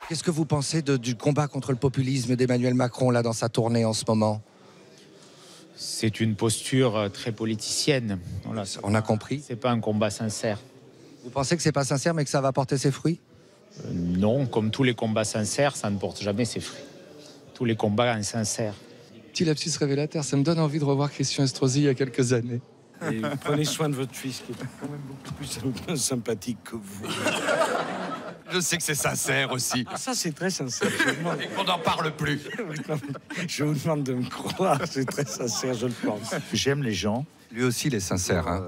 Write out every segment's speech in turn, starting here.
Qu'est-ce que vous pensez du combat contre le populisme d'Emmanuel Macron, là, dans sa tournée en ce moment? C'est une posture très politicienne. Voilà, On a compris. C'est pas un combat sincère. Vous pensez que c'est pas sincère, mais que ça va porter ses fruits? Non, comme tous les combats sincères, ça ne porte jamais ses fruits. Tous les combats insincères. Petit lapsus révélateur, ça me donne envie de revoir Christian Estrosi il y a quelques années. Et prenez soin de votre fils, qui est quand même beaucoup plus sympathique que vous. Je sais que c'est sincère aussi. Ah, ça, c'est très sincère. Et qu'on n'en parle plus. Je vous demande de me croire, c'est très sincère, je le pense. J'aime les gens. Lui aussi, il est sincère. Hein.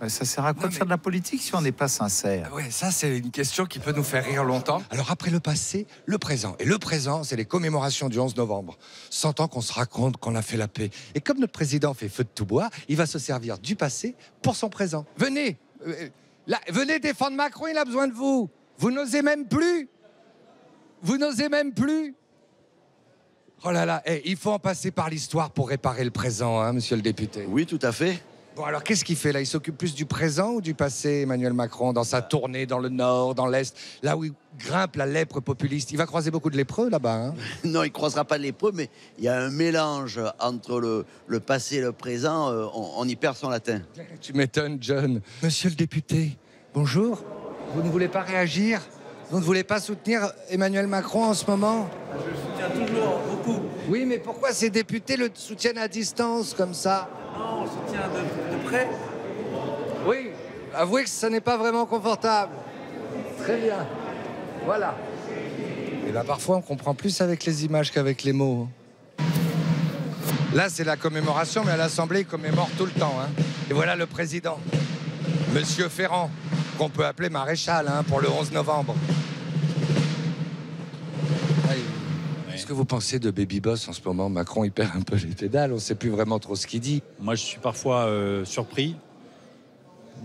Ça sert à quoi de faire de la politique si on n'est pas sincère? Ouais, ça, c'est une question qui peut nous faire rire longtemps. Alors après le passé, le présent. Et le présent, c'est les commémorations du 11 novembre. 100 ans qu'on se raconte qu'on a fait la paix. Et comme notre président fait feu de tout bois, il va se servir du passé pour son présent. Venez, là, venez défendre Macron, il a besoin de vous. Vous n'osez même plus. Vous n'osez même plus. Oh là là, il faut en passer par l'histoire pour réparer le présent, hein, monsieur le député. Oui, tout à fait. Bon, alors qu'est-ce qu'il fait là? Il s'occupe plus du présent ou du passé, Emmanuel Macron, dans sa tournée dans le Nord, dans l'Est, là où il grimpe la lèpre populiste? Il va croiser beaucoup de lépreux là-bas, hein? Non, il ne croisera pas les lépreux, mais il y a un mélange entre le passé et le présent. On y perd son latin. Tu m'étonnes, John. Monsieur le député, bonjour. Vous ne voulez pas réagir? Vous ne voulez pas soutenir Emmanuel Macron en ce moment? Je le soutiens toujours, beaucoup. Oui, mais pourquoi ces députés le soutiennent à distance, comme ça? Non, on soutient de près. Oui, avouez que ça n'est pas vraiment confortable. Très bien. Voilà. Et là, parfois, on comprend plus avec les images qu'avec les mots. Là, c'est la commémoration, mais à l'Assemblée, il commémore tout le temps. Hein. Et voilà le président, Monsieur Ferrand, qu'on peut appeler maréchal, hein, pour le 11 novembre. Qu'est-ce que vous pensez de Baby Boss en ce moment? Macron, il perd un peu les pédales, on ne sait plus vraiment trop ce qu'il dit. Moi, je suis parfois surpris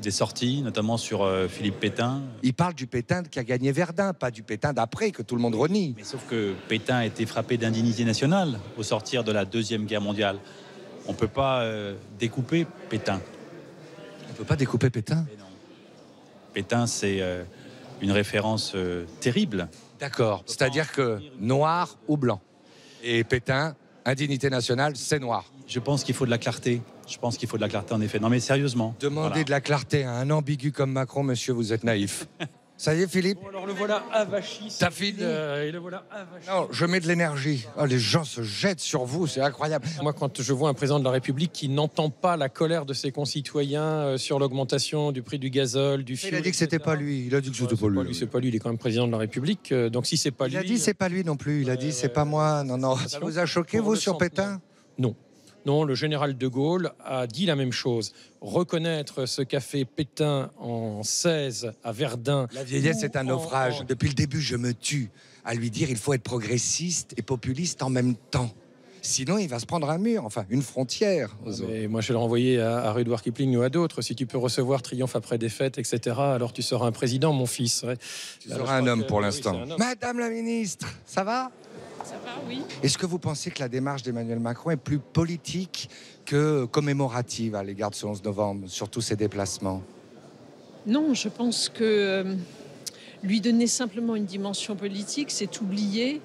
des sorties, notamment sur Philippe Pétain. Il parle du Pétain qui a gagné Verdun, pas du Pétain d'après, que tout le monde renie. Mais sauf que Pétain a été frappé d'indignité nationale au sortir de la Deuxième Guerre mondiale. On ne peut pas découper Pétain. On ne peut pas découper Pétain? Mais non. Pétain, c'est une référence terrible. D'accord, c'est-à-dire que noir ou blanc. Et Pétain, indignité nationale, c'est noir. Je pense qu'il faut de la clarté. Je pense qu'il faut de la clarté, en effet. Non, mais sérieusement. Demandez voilà. de la clarté à un ambigu comme Macron, monsieur, vous êtes naïf. Ça y est, Philippe? Bon, alors le voilà avachi. T'as fini? Et le voilà avachi. Non, je mets de l'énergie. Oh, les gens se jettent sur vous, c'est incroyable. Moi, quand je vois un président de la République qui n'entend pas la colère de ses concitoyens sur l'augmentation du prix du gazole, du fioul, Il a dit que c'était pas lui. Il a dit que c'était pas lui. C'est pas lui, il est quand même président de la République. Donc si c'est pas lui... Il a dit c'est pas lui non plus. Il a dit c'est pas moi. Non, non. Ça vous a choqué, vous, sur Pétain? Non. Non, le général de Gaulle a dit la même chose. Reconnaître ce qu'a fait Pétain en 16 à Verdun. La vieillesse est un naufrage. Depuis le début, je me tue à lui dire il faut être progressiste et populiste en même temps. Sinon, il va se prendre un mur, enfin, une frontière. Et moi, je vais le renvoyer à Rudyard Kipling ou à d'autres. Si tu peux recevoir triomphe après défaite, etc., alors tu seras un président, mon fils. Ouais. Tu seras un homme pour l'instant. Oui, Madame la ministre, ça va? Ça va, oui. Est-ce que vous pensez que la démarche d'Emmanuel Macron est plus politique que commémorative à l'égard de ce 11 novembre, sur tous ses déplacements? Non, je pense que lui donner simplement une dimension politique, c'est oublier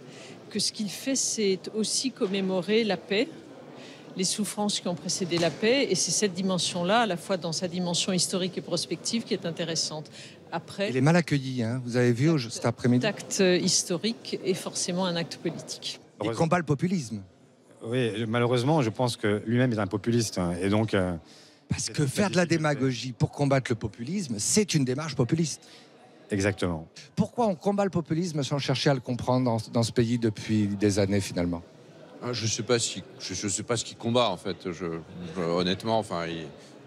que ce qu'il fait, c'est aussi commémorer la paix, les souffrances qui ont précédé la paix, et c'est cette dimension-là, à la fois dans sa dimension historique et prospective, qui est intéressante. Après, il est mal accueilli, hein. Vous avez vu cet après-midi. L'acte historique est forcément un acte politique. Il combat le populisme. Oui, malheureusement, je pense que lui-même est un populiste, hein, et donc... Parce que faire de la démagogie pour combattre le populisme, c'est une démarche populiste. Exactement. Pourquoi on combat le populisme sans chercher à le comprendre dans ce pays depuis des années, finalement? Je ne sais pas ce qu'il combat, en fait. Honnêtement, enfin...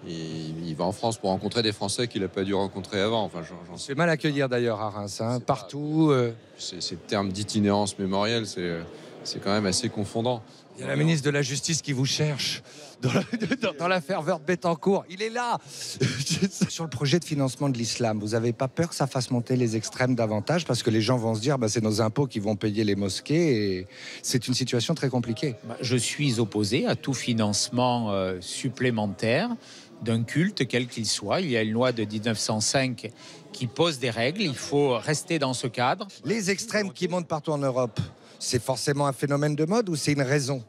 Il va en France pour rencontrer des Français qu'il n'a pas dû rencontrer avant. Enfin, c'est mal accueillir d'ailleurs à Reims, hein, partout. Ces termes d'itinérance mémorielle, c'est quand même assez confondant. Il y a la ministre de la Justice qui vous cherche dans la ferveur de Bettencourt. Il est là. Sur le projet de financement de l'islam, vous n'avez pas peur que ça fasse monter les extrêmes davantage? Parce que les gens vont se dire, c'est nos impôts qui vont payer les mosquées. Et c'est une situation très compliquée. Je suis opposé à tout financement supplémentaire d'un culte, quel qu'il soit. Il y a une loi de 1905 qui pose des règles. Il faut rester dans ce cadre. Les extrêmes qui montent partout en Europe, c'est forcément un phénomène de mode ou c'est une raison?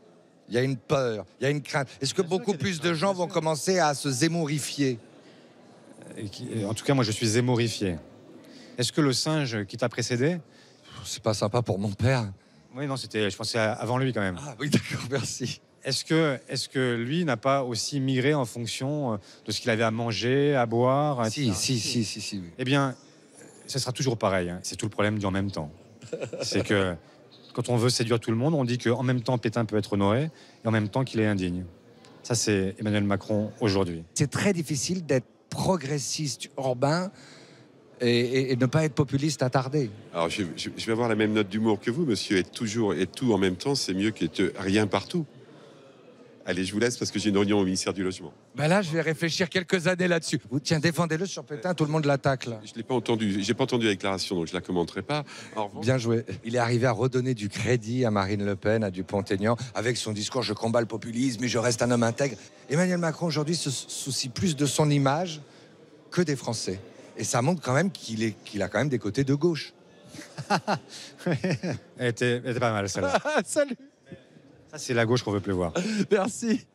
Il y a une peur, il y a une crainte. Est-ce que beaucoup plus de gens vont commencer à se zémorifier? En tout cas, moi, je suis zémorifié. Est-ce que le singe qui t'a précédé... C'est pas sympa pour mon père. Oui, non, je pensais avant lui quand même. Ah oui, d'accord, merci. Est-ce que lui n'a pas aussi migré en fonction de ce qu'il avait à manger, à boire, etc. Si. Oui. Eh bien, ce sera toujours pareil. Hein. C'est tout le problème du en même temps. C'est que quand on veut séduire tout le monde, on dit qu'en même temps, Pétain peut être honoré et en même temps qu'il est indigne. Ça, c'est Emmanuel Macron aujourd'hui. C'est très difficile d'être progressiste urbain et ne pas être populiste attardé. Alors, je vais avoir la même note d'humour que vous, monsieur. Être toujours et tout en même temps, c'est mieux qu'être rien partout. Allez, je vous laisse parce que j'ai une réunion au ministère du Logement. Ben là, je vais réfléchir quelques années là-dessus. Tiens, défendez-le sur Pétain, tout le monde l'attaque là. Je l'ai pas entendu. J'ai pas entendu la déclaration, donc je la commenterai pas. En revanche... Bien joué. Il est arrivé à redonner du crédit à Marine Le Pen, à Dupont-Aignan, avec son discours « Je combats le populisme et je reste un homme intègre ». Emmanuel Macron, aujourd'hui, se soucie plus de son image que des Français. Et ça montre quand même qu'il a quand même des côtés de gauche. Elle était pas mal, celle-là. Salut. Ça, c'est la gauche qu'on veut plus voir. Merci.